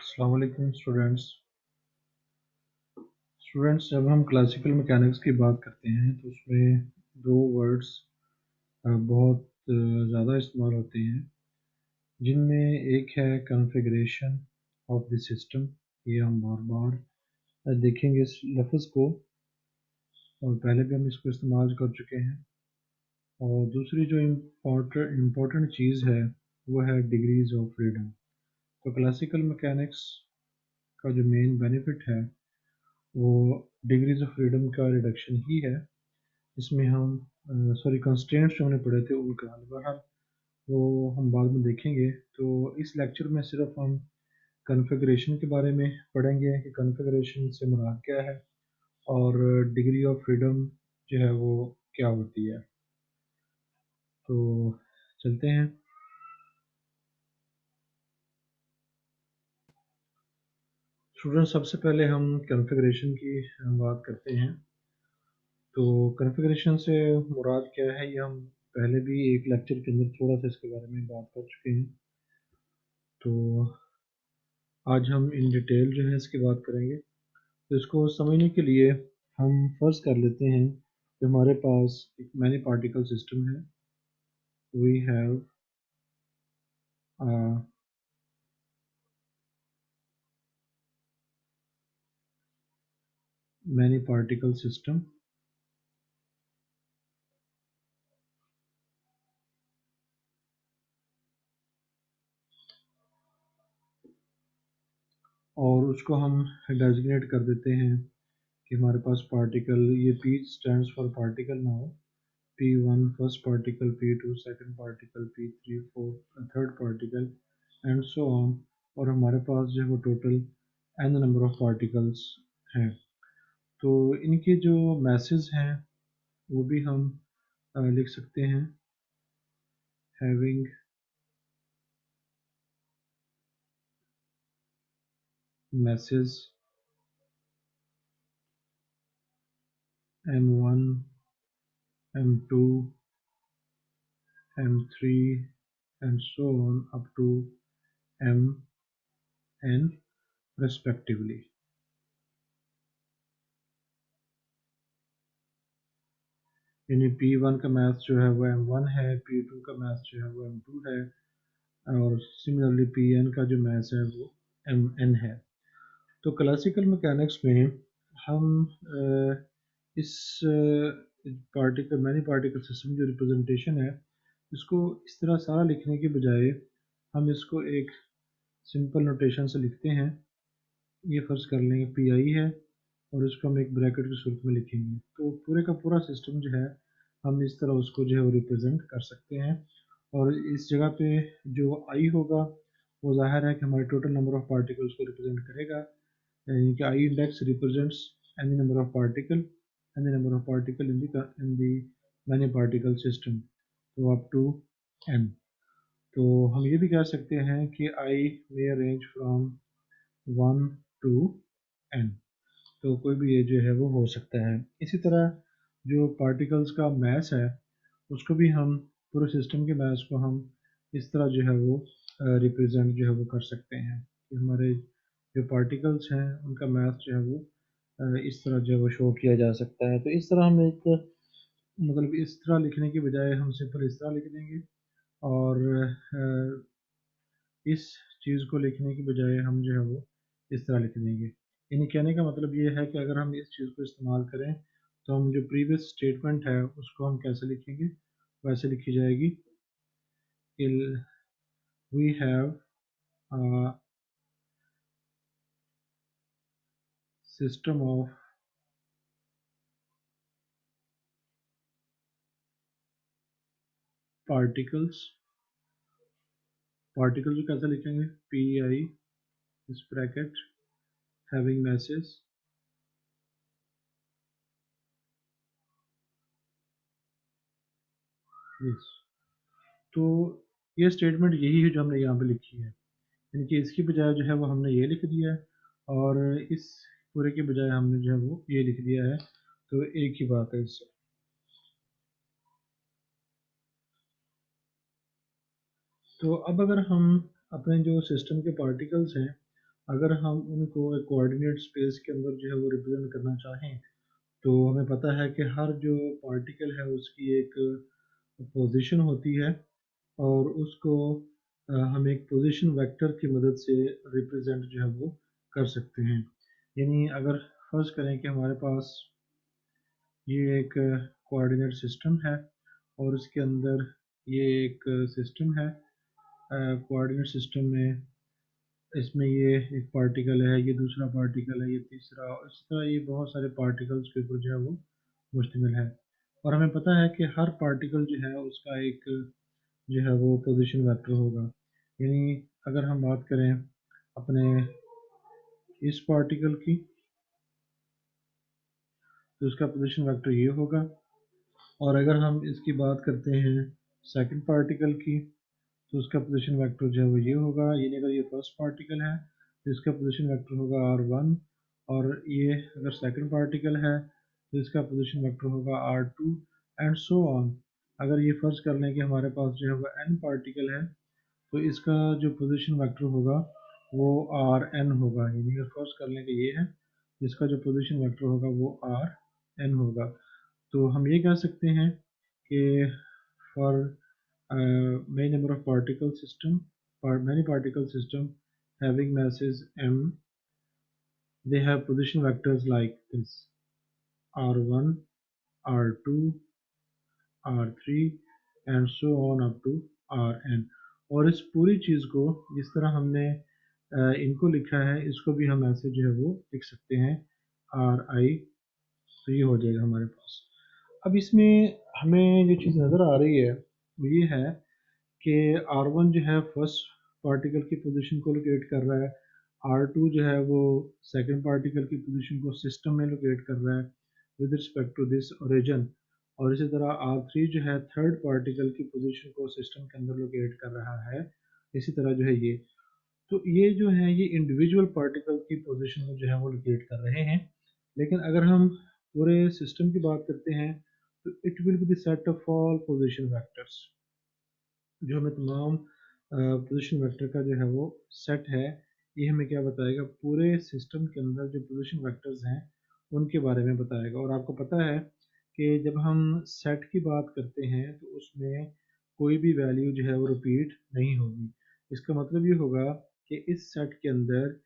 अस्सलाम वालेकुम स्टूडेंट्स जब हम क्लासिकल मैकेनिक्स की बात करते हैं तो उसमें दो वर्ड्स बहुत ज़्यादा इस्तेमाल होते हैं, जिनमें एक है कॉन्फ़िगरेशन ऑफ द सिस्टम। ये हम बार बार देखेंगे इस लफ्ज़ को, और पहले भी हम इसको इस्तेमाल कर चुके हैं। और दूसरी जो इम्पोर्टेंट चीज़ है वो है डिग्रीज ऑफ फ्रीडम। तो क्लासिकल मैकेनिक्स का जो मेन बेनिफिट है वो डिग्रीज ऑफ फ्रीडम का रिडक्शन ही है। इसमें हम कंस्ट्रेंट्स जो हमने पढ़े थे उनका हल, बहरहाल वो हम बाद में देखेंगे। तो इस लेक्चर में सिर्फ हम कॉन्फ़िगरेशन के बारे में पढ़ेंगे कि कॉन्फ़िगरेशन से मुराद क्या है और डिग्री ऑफ फ्रीडम जो है वो क्या होती है। तो चलते हैं। स्टूडेंट, सबसे पहले हम कॉन्फ़िगरेशन की बात करते हैं। तो कॉन्फ़िगरेशन से मुराद क्या है ये हम पहले भी एक लेक्चर के अंदर थोड़ा सा इसके बारे में बात कर चुके हैं। तो आज हम इन डिटेल जो है इसकी बात करेंगे। तो इसको समझने के लिए हम फर्ज कर लेते हैं कि हमारे पास एक मैनी पार्टिकल सिस्टम है। We have many particle system, और उसको हम डेजिग्नेट कर देते हैं कि हमारे पास पार्टिकल, ये P स्टैंड्स फॉर पार्टिकल ना हो, P1 first particle, P2 second particle, P3 fourth third particle and so on. और हमारे पास जो है वो total n number of particles हैं। तो इनके जो मैसेज हैं वो भी हम लिख सकते हैं, having message M1, M2, M3 and so on up to Mn respectively। यानी P1 का मैथ जो है वो M1 है, P2 का मैथ जो है वो M2 है, और सिमिलरली Pn का जो मैथ है वो Mn है। तो क्लासिकल मैकेनिक्स में हम इस पार्टिकल मैनी पार्टिकल सिस्टम जो रिप्रेजेंटेशन है इसको इस तरह सारा लिखने के बजाय हम इसको एक सिंपल नोटेशन से लिखते हैं। ये फर्ज कर लेंगे पी आई है और इसको हम एक ब्रैकेट की सूरत में लिखेंगे, तो पूरे का पूरा सिस्टम जो है हम इस तरह उसको जो है वो रिप्रेजेंट कर सकते हैं। और इस जगह पे जो आई होगा वो जाहिर है कि हमारे टोटल नंबर ऑफ पार्टिकल्स को रिप्रेजेंट करेगा, यानी कि I index represents any number of particle, any number of particle in the many particle system, तो अप टू n। तो हम ये भी कह सकते हैं कि आई मे रेंज फ्रॉम 1 टू n। तो कोई भी ये जो है वो हो सकता है। इसी तरह जो पार्टिकल्स का मैस है उसको भी हम, पूरे सिस्टम के मैस को हम इस तरह जो है वो रिप्रेजेंट जो है वो कर सकते हैं कि हमारे जो पार्टिकल्स हैं उनका मैथ जो है वो इस तरह जो है वो शो किया जा सकता है। तो इस तरह हम एक, मतलब इस तरह लिखने के बजाय हम सिंपल इस तरह लिख देंगे, और इस चीज़ को लिखने की बजाय हम जो है वो इस तरह लिख देंगे। यानी कहने का मतलब ये है कि अगर हम इस चीज़ को इस्तेमाल करें तो हम जो प्रीवियस स्टेटमेंट है उसको हम कैसे लिखेंगे, वैसे लिखी जाएगी। We have system of particles, particle को कैसे लिखेंगे, पी आई इस ब्रैकेट हैविंग मैसेज दिस। तो ये स्टेटमेंट यही है जो हमने यहाँ पे लिखी है, यानी कि इसकी बजाय जो है वो हमने ये लिख दिया है, और इस पूरे के बजाय हमने जो है वो ये लिख दिया है। तो एक ही बात है इससे। तो अब अगर हम अपने जो सिस्टम के पार्टिकल्स हैं अगर हम उनको एक कोऑर्डिनेट स्पेस के अंदर जो है वो रिप्रेजेंट करना चाहें, तो हमें पता है कि हर जो पार्टिकल है उसकी एक पोजीशन होती है, और उसको हम एक पोजीशन वेक्टर की मदद से रिप्रेजेंट जो है वो कर सकते हैं। यानी अगर फर्ज करें कि हमारे पास ये एक कोऑर्डिनेट सिस्टम है और उसके अंदर ये एक सिस्टम है, कोऑर्डिनेट सिस्टम में इसमें ये एक पार्टिकल है, ये दूसरा पार्टिकल है, ये तीसरा, इस तरह ये बहुत सारे पार्टिकल्स के ऊपर जो है वो मुश्तमिल है। और हमें पता है कि हर पार्टिकल जो है उसका एक जो है वो पोजीशन वेक्टर होगा। यानी अगर हम बात करें अपने इस पार्टिकल की, तो उसका पोजीशन वेक्टर ये होगा। और अगर हम इसकी बात करते हैं सेकंड पार्टिकल की, तो उसका पोजीशन वेक्टर जो है वो ये होगा। यानी अगर ये फर्स्ट पार्टिकल है तो इसका पोजीशन वेक्टर होगा r1, और ये अगर सेकंड पार्टिकल है तो इसका पोजीशन वेक्टर होगा r2, एंड सो ऑन। अगर ये फर्ज कर लें कि हमारे पास जो है वो n पार्टिकल है, तो इसका जो पोजीशन वेक्टर होगा वो rn होगा। यानी अगर फर्ज कर लें कि ये है, इसका जो पोजीशन वेक्टर होगा वो rn होगा। तो हम ये कह सकते हैं कि for many number of particle system, for many particle system having masses m, they have position vectors like this: r1, r2, r3, and so on up to rn। और इस पूरी चीज़ को जिस तरह हमने इनको लिखा है, इसको भी हम ऐसे जो है वो लिख सकते हैं आर आई। तो ये हो जाएगा हमारे पास। अब इसमें हमें जो चीज़ नज़र आ रही है वो ये है कि R1 जो है फर्स्ट पार्टिकल की पोजीशन को लोकेट कर रहा है, R2 जो है वो सेकंड पार्टिकल की पोजीशन को सिस्टम में लोकेट कर रहा है with respect to this origin, और इसी तरह R3 जो है थर्ड पार्टिकल की पोजीशन को सिस्टम के अंदर लोकेट कर रहा है। इसी तरह जो है ये, तो ये जो है ये इंडिविजुअल पार्टिकल की पोजीशन को जो है वो लोकेट कर रहे हैं। लेकिन अगर हम पूरे सिस्टम की बात करते हैं, तो it will be the set of all position vectors. जो हमें तमाम पोजीशन वेक्टर का जो है वो सेट है, ये हमें क्या बताएगा, पूरे सिस्टम के अंदर जो पोजीशन वेक्टर्स हैं उनके बारे में बताएगा। और आपको पता है कि जब हम सेट की बात करते हैं तो उसमें कोई भी वैल्यू जो है वो रिपीट नहीं होगी। इसका मतलब ये होगा कि इस सेट के अंदर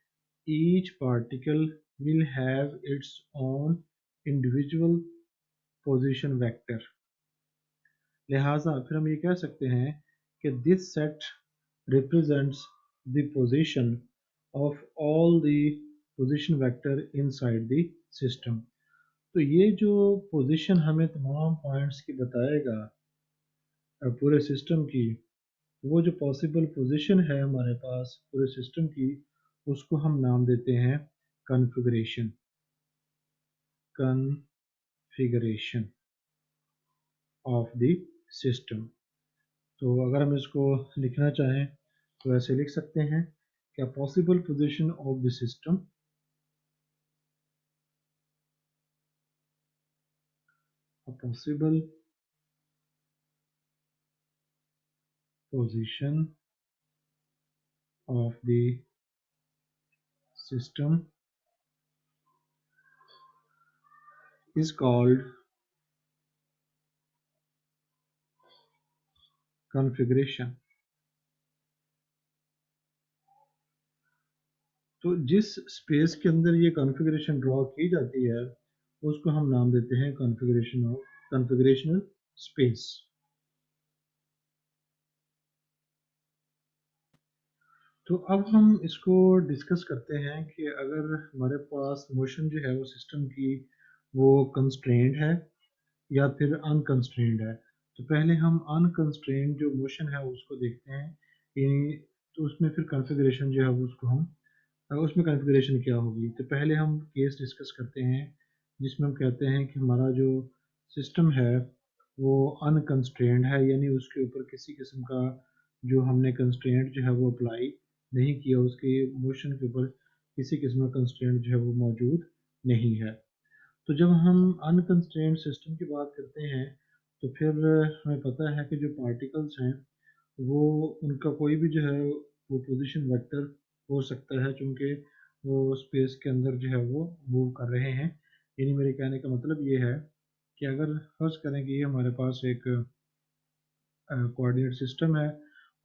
each particle will have its own individual position vector. लिहाजा फिर हम ये कह सकते हैं कि this set represents the position of all the position vector inside the system। तो ये जो पोजीशन हमें तमाम पॉइंट्स की बताएगा पूरे सिस्टम की, वो जो पॉसिबल पोजीशन है हमारे पास पूरे सिस्टम की, उसको हम नाम देते हैं configuration. Configuration of the system. तो अगर हम इसको लिखना चाहें तो ऐसे लिख सकते हैं कि possible position of the system, possible position of the system is called configuration। तो जिस स्पेस के अंदर ये कॉन्फ़िगरेशन ड्रॉ की जाती है उसको हम नाम देते हैं कॉन्फ़िगरेशनल स्पेस। तो अब हम इसको डिस्कस करते हैं कि अगर हमारे पास मोशन जो है वो सिस्टम की वो कंस्ट्रेंड है या फिर अनकंस्ट्रेंड है। तो पहले हम अनकंस्ट्रेंड जो मोशन है उसको देखते हैं कि, तो उसमें फिर कॉन्फ़िगरेशन जो है वो उसको हम उसमें कॉन्फ़िगरेशन क्या होगी। तो पहले हम केस डिस्कस करते हैं जिसमें हम कहते हैं कि हमारा जो सिस्टम है वो अनकंस्ट्रेंड है, यानी उसके ऊपर किसी किस्म का जो हमने कंस्ट्रेंट जो है वो अप्लाई नहीं किया, उसके मोशन के ऊपर किसी किस्म का कंस्ट्रेंट जो है वो मौजूद नहीं है। तो जब हम अनकंस्ट्रेंड सिस्टम की बात करते हैं तो फिर हमें पता है कि जो पार्टिकल्स हैं वो उनका कोई भी जो है वो पोजीशन वेक्टर हो सकता है, क्योंकि वो स्पेस के अंदर जो है वो मूव कर रहे हैं। यानी मेरे कहने का मतलब ये है कि अगर फर्ज करें कि ये हमारे पास एक कोऑर्डिनेट सिस्टम है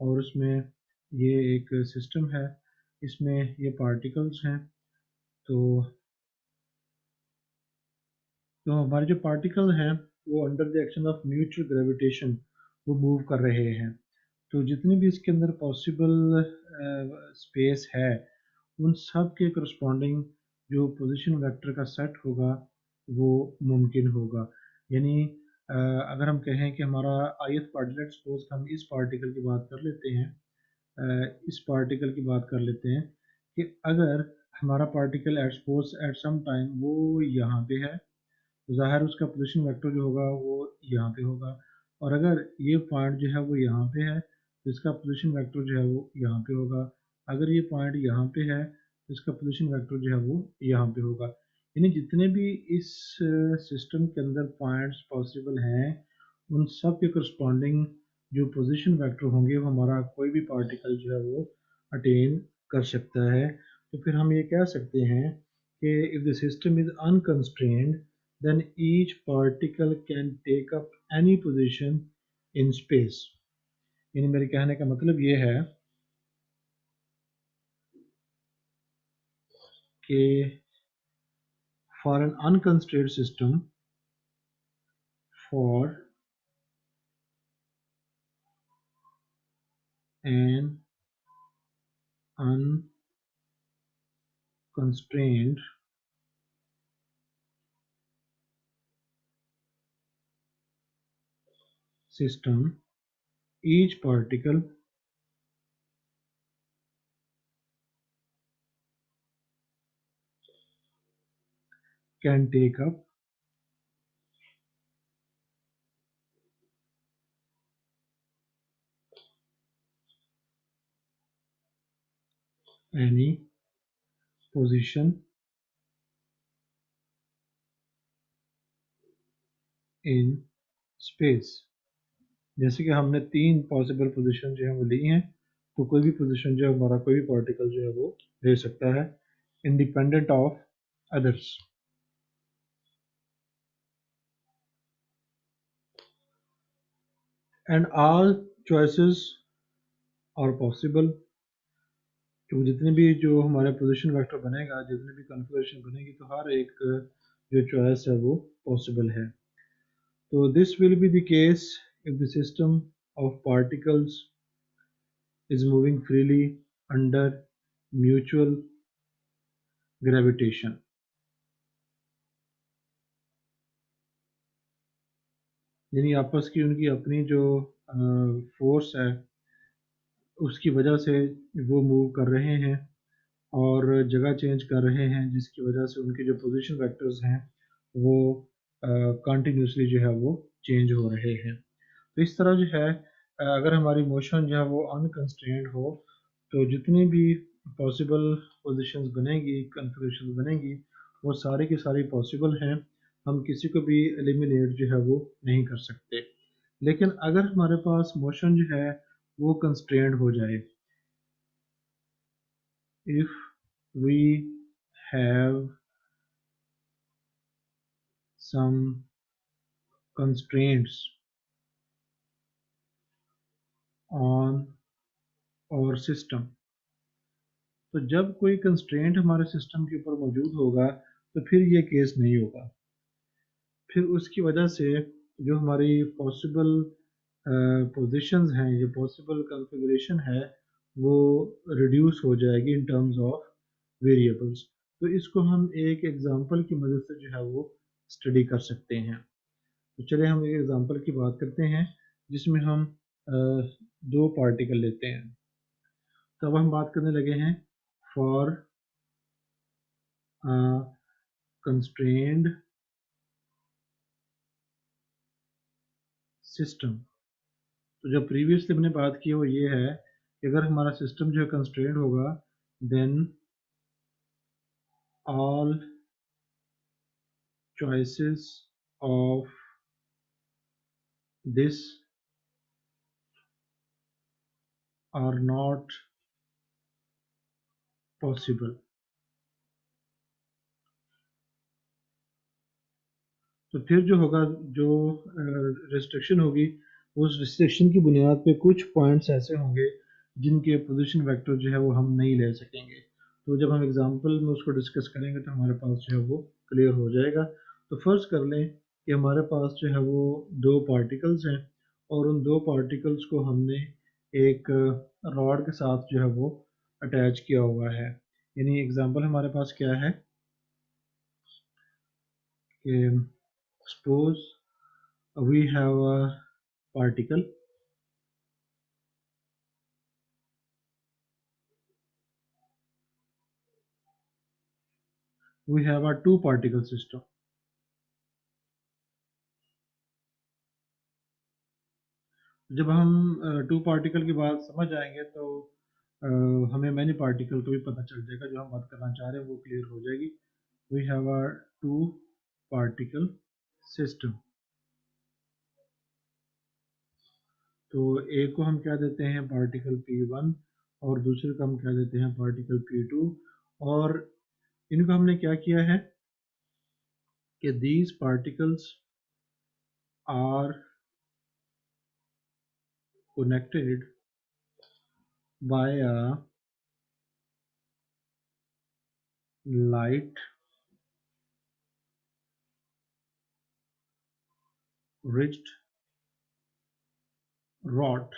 और उसमें ये एक सिस्टम है, इसमें ये पार्टिकल्स हैं, तो हमारे जो पार्टिकल हैं वो under the action of mutual gravitation वो मूव कर रहे हैं। तो जितनी भी इसके अंदर पॉसिबल स्पेस है उन सब के करस्पॉन्डिंग जो पोजीशन वेक्टर का सेट होगा वो मुमकिन होगा। यानी अगर हम कहें कि हमारा ith पार्टिकल, सपोज हम इस पार्टिकल की बात कर लेते हैं, इस पार्टिकल की बात कर लेते हैं कि अगर हमारा particle at suppose at some time वो यहाँ पे है, तो ज़ाहिर उसका पोजीशन वेक्टर जो होगा वो यहाँ पे होगा। और अगर ये पॉइंट जो है वो यहाँ पे है तो इसका पोजीशन वेक्टर जो है वो यहाँ पे होगा। अगर ये पॉइंट यहाँ पे है तो इसका पोजीशन वेक्टर जो है वो यहाँ पे होगा। यानी जितने भी इस सिस्टम के अंदर पॉइंट्स पॉसिबल हैं उन सब के करस्पॉन्डिंग जो पोजीशन वेक्टर होंगे वो हमारा कोई भी पार्टिकल जो है वो अटेन कर सकता है। तो फिर हम ये कह सकते हैं कि if the system is unconstrained then each particle can take up any position in space। यानी मेरे कहने का मतलब ये है कि for an unconstrained system, for an unconstrained system, each particle can take up any position in space। जैसे कि हमने तीन पॉसिबल पोजीशन जो है वो ली हैं, तो कोई भी पोजीशन जो है हमारा कोई भी पार्टिकल जो है वो ले सकता है independent of others. And all choices are possible. तो जितने भी जो हमारे पोजीशन वेक्टर बनेगा, जितने भी कॉन्फ़िगरेशन बनेगी, तो हर एक जो चॉइस है वो पॉसिबल है। तो this will be the case if the system of particles is moving freely under mutual gravitation। यानी आपस की उनकी अपनी जो फोर्स है उसकी वजह से वो मूव कर रहे हैं और जगह चेंज कर रहे हैं, जिसकी वजह से उनके जो पोजीशन वेक्टर्स हैं वो कंटिन्यूसली जो है वो चेंज हो रहे हैं। तो इस तरह जो है अगर हमारी मोशन जो है वो अनकंस्ट्रेंड हो तो जितनी भी पॉसिबल पोजीशंस बनेगी, कन्फिगरेशन बनेगी, वो सारी की सारी पॉसिबल हैं। हम किसी को भी एलिमिनेट जो है वो नहीं कर सकते। लेकिन अगर हमारे पास मोशन जो है वो कंस्ट्रेंड हो जाए, if we have some constraints on our system, तो जब कोई कंस्ट्रेंट हमारे सिस्टम के ऊपर मौजूद होगा तो फिर ये केस नहीं होगा। फिर उसकी वजह से जो हमारी पॉसिबल पोजीशंस हैं, जो पॉसिबल कॉन्फ़िगरेशन है, वो रिड्यूस हो जाएगी इन टर्म्स ऑफ वेरिएबल्स। तो इसको हम एक एग्जांपल की मदद से जो है वो स्टडी कर सकते हैं। तो चलिए हम एक एग्जांपल की बात करते हैं जिसमें हम दो पार्टिकल लेते हैं। तो अब हम बात करने लगे हैं फॉर कंस्ट्रेंड सिस्टम। तो जो प्रीवियसली हमने बात की वो ये है कि अगर हमारा सिस्टम जो है कंस्ट्रेंड होगा then all choices of this are not possible। तो फिर जो होगा, जो रिस्ट्रिक्शन होगी, उस रिस्ट्रिक्शन की बुनियाद पे कुछ पॉइंट्स ऐसे होंगे जिनके पोजीशन वेक्टर जो है वो हम नहीं ले सकेंगे। तो जब हम एग्जांपल में उसको डिस्कस करेंगे तो हमारे पास जो है वो क्लियर हो जाएगा। तो फर्ज कर लें कि हमारे पास जो है वो दो पार्टिकल्स हैं और उन दो पार्टिकल्स को हमने एक रॉड के साथ जो है वो अटैच किया हुआ है। यानी एग्जांपल हमारे पास क्या है कि suppose we have a particle, we have a two particle system। जब हम टू पार्टिकल की बात समझ आएंगे तो हमें मैनी पार्टिकल को भी पता चल जाएगा, जो हम बात करना चाह रहे हैं वो क्लियर हो जाएगी। We have a two particle system. तो एक को हम क्या देते हैं पार्टिकल P1 और दूसरे को हम क्या देते हैं पार्टिकल P2। और इनको हमने क्या किया है कि these particles are connected by a light ridged rod।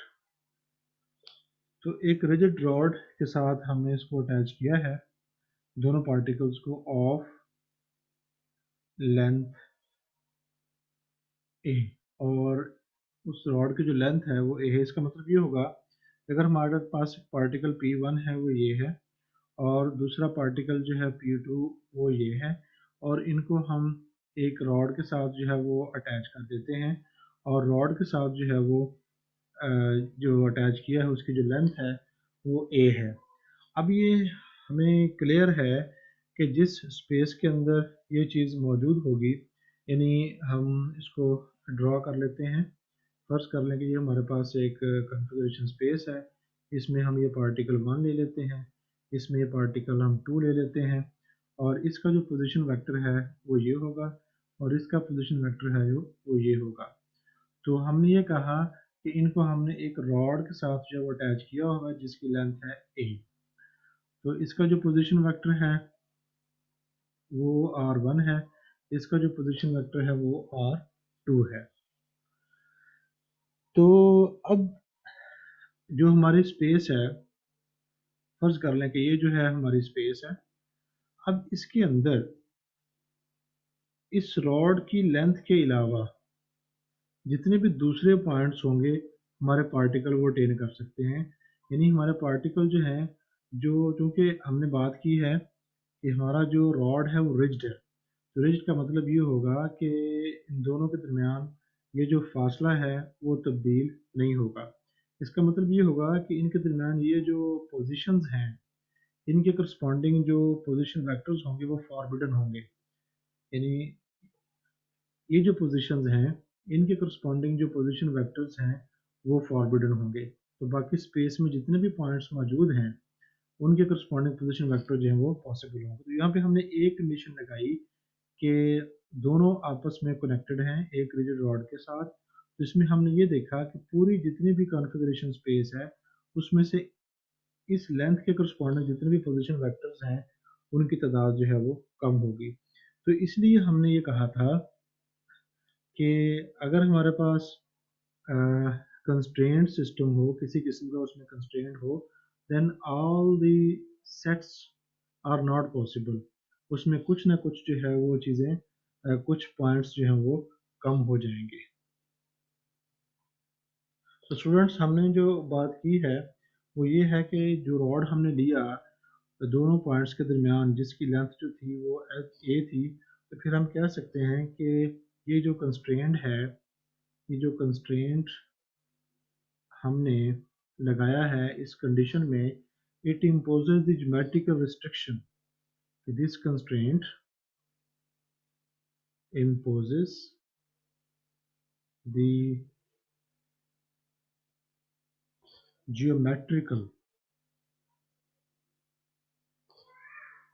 तो एक रिजिड रॉड के साथ हमने इसको अटैच किया है, दोनों पार्टिकल्स को, ऑफ लेंथ ए। और उस रॉड की जो लेंथ है वो ए है। इसका मतलब ये होगा अगर हमारे पास पार्टिकल P1 है वो ये है और दूसरा पार्टिकल जो है P2 वो ये है, और इनको हम एक रॉड के साथ जो है वो अटैच कर देते हैं और रॉड के साथ जो है वो जो अटैच किया है उसकी जो लेंथ है वो ए है। अब ये हमें क्लियर है कि जिस स्पेस के अंदर ये चीज़ मौजूद होगी, यानी हम इसको ड्रॉ कर लेते हैं। फर्ज कर लें कि ये हमारे पास एक कॉन्फ़िगरेशन स्पेस है, इसमें हम ये पार्टिकल 1 ले लेते हैं, इसमें ये पार्टिकल हम 2 ले लेते हैं, और इसका जो पोजीशन वेक्टर है वो ये होगा और इसका पोजीशन वेक्टर है जो वो ये होगा। तो हमने ये कहा कि इनको हमने एक रॉड के साथ जो है वो अटैच किया हुआ है जिसकी लेंथ है ए। तो इसका जो पोजीशन वेक्टर है वो R1 है, इसका जो पोजीशन वेक्टर है वो R2 है। तो अब जो हमारी स्पेस है, फर्ज कर लें कि ये जो है हमारी स्पेस है। अब इसके अंदर इस रॉड की लेंथ के अलावा जितने भी दूसरे पॉइंट्स होंगे हमारे पार्टिकल वो अटेन कर सकते हैं। यानी हमारे पार्टिकल जो है, जो चूँकि हमने बात की है कि हमारा जो रॉड है वो रिज्ड है, तो रिज्ड का मतलब ये होगा कि इन दोनों के दरमियान ये जो फासला है वो तब्दील नहीं होगा। इसका मतलब ये होगा कि इनके दरमियान ये जो पोजीशंस हैं, इनके करस्पॉन्डिंग जो पोजीशन वेक्टर्स होंगे वो फॉरबिडन होंगे। यानी ये जो पोजीशंस हैं इनके करस्पॉन्डिंग जो पोजीशन वेक्टर्स हैं वो फॉरबिडन होंगे। तो बाकी स्पेस में जितने भी पॉइंट्स मौजूद हैं उनके करस्पॉन्डिंग पोजीशन वेक्टर जो हैं वो पॉसिबल होंगे। तो यहाँ पे हमने एक कंडीशन लगाई कि दोनों आपस में कनेक्टेड हैं एक रिजिड रॉड के साथ। तो इसमें हमने ये देखा कि पूरी जितनी भी कॉन्फ़िगरेशन स्पेस है उसमें से इस लेंथ के करस्पॉन्डिंग जितने भी पोजीशन वेक्टर्स हैं उनकी तादाद जो है वो कम होगी। तो इसलिए हमने ये कहा था कि अगर हमारे पास कंस्ट्रेंट सिस्टम हो, किसी किस्म का उसमें कंस्ट्रेंट हो, then all the sets are not possible. उसमें कुछ ना कुछ जो है वो चीज़ें, कुछ पॉइंट्स जो हैं वो कम हो जाएंगे। तो स्टूडेंट्स हमने जो बात की है वो ये है कि जो रॉड हमने लिया दोनों पॉइंट्स के दरमियान जिसकी लेंथ जो थी वो ए थी, तो फिर हम कह सकते हैं कि ये जो कंस्ट्रेंट है, ये जो कंस्ट्रेंट हमने लगाया है इस कंडीशन में, it imposes the geometrical restriction. This constraint imposes the geometrical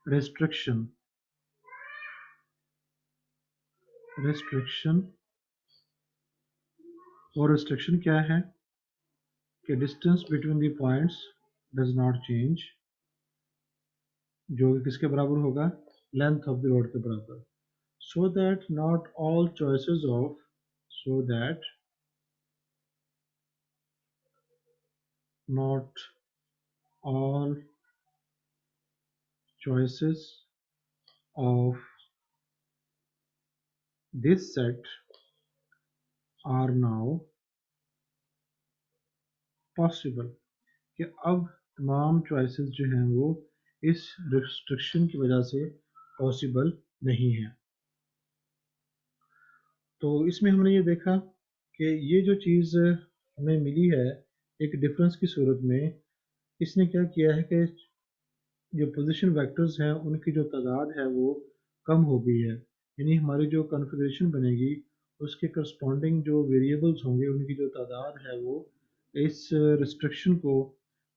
restriction restriction, और restriction क्या है कि distance between the points does not change, जो किसके बराबर होगा, length of the road के बराबर, so that not all choices of so that not all choices of this set are now possible, कि अब तमाम चॉइसेस जो हैं वो इस रिस्ट्रिक्शन की वजह से पॉसिबल नहीं है। तो इसमें हमने ये देखा कि ये जो चीज़ हमें मिली है एक डिफरेंस की सूरत में, इसने क्या किया है कि जो पोजीशन वेक्टर्स हैं उनकी जो तादाद है वो कम हो गई है, यानी हमारी जो कॉन्फ़िगरेशन बनेगी उसके करस्पॉन्डिंग जो वेरिएबल्स होंगे उनकी जो तादाद है वो इस रिस्ट्रिक्शन को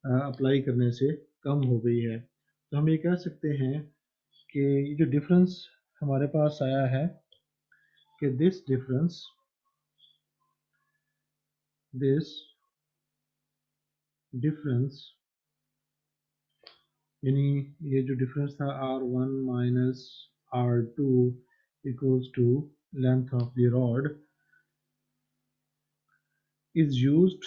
अप्लाई करने से कम हो गई है। तो हम ये कह सकते हैं कि ये जो डिफरेंस हमारे पास आया है कि दिस डिफरेंस यानी ये जो डिफरेंस था R1 minus R2 equals to length of the rod is used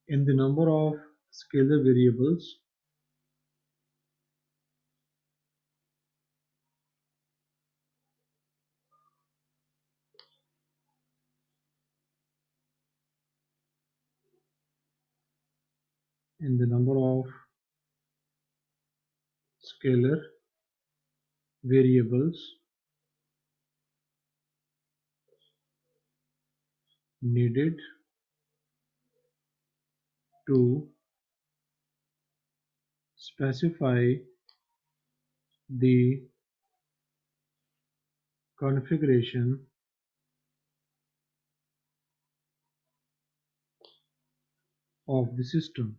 in the number of scalar variables in the number of scalar variables needed to specify the configuration of the system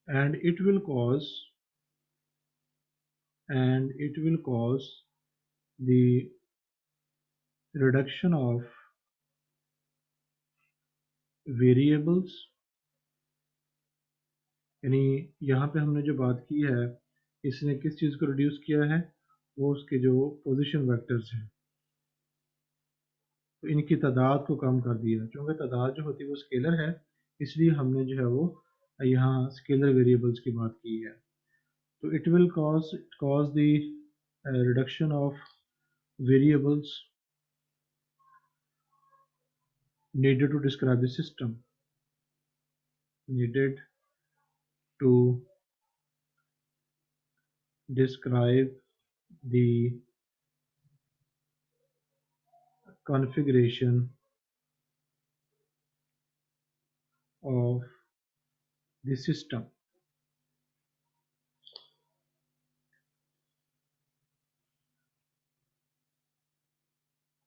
and it will cause the reduction of variables, यानी यहाँ पे हमने जो बात की है इसने किस चीज़ को रिड्यूस किया है, वो उसके जो पोजीशन वेक्टर्स हैं तो इनकी तादाद को कम कर दिया, क्योंकि तादाद जो होती है वो स्केलर है इसलिए हमने जो है वो यहाँ स्केलर वेरिएबल्स की बात की है। तो it will cause the reduction of variables needed to describe the system, needed to describe the configuration of the system।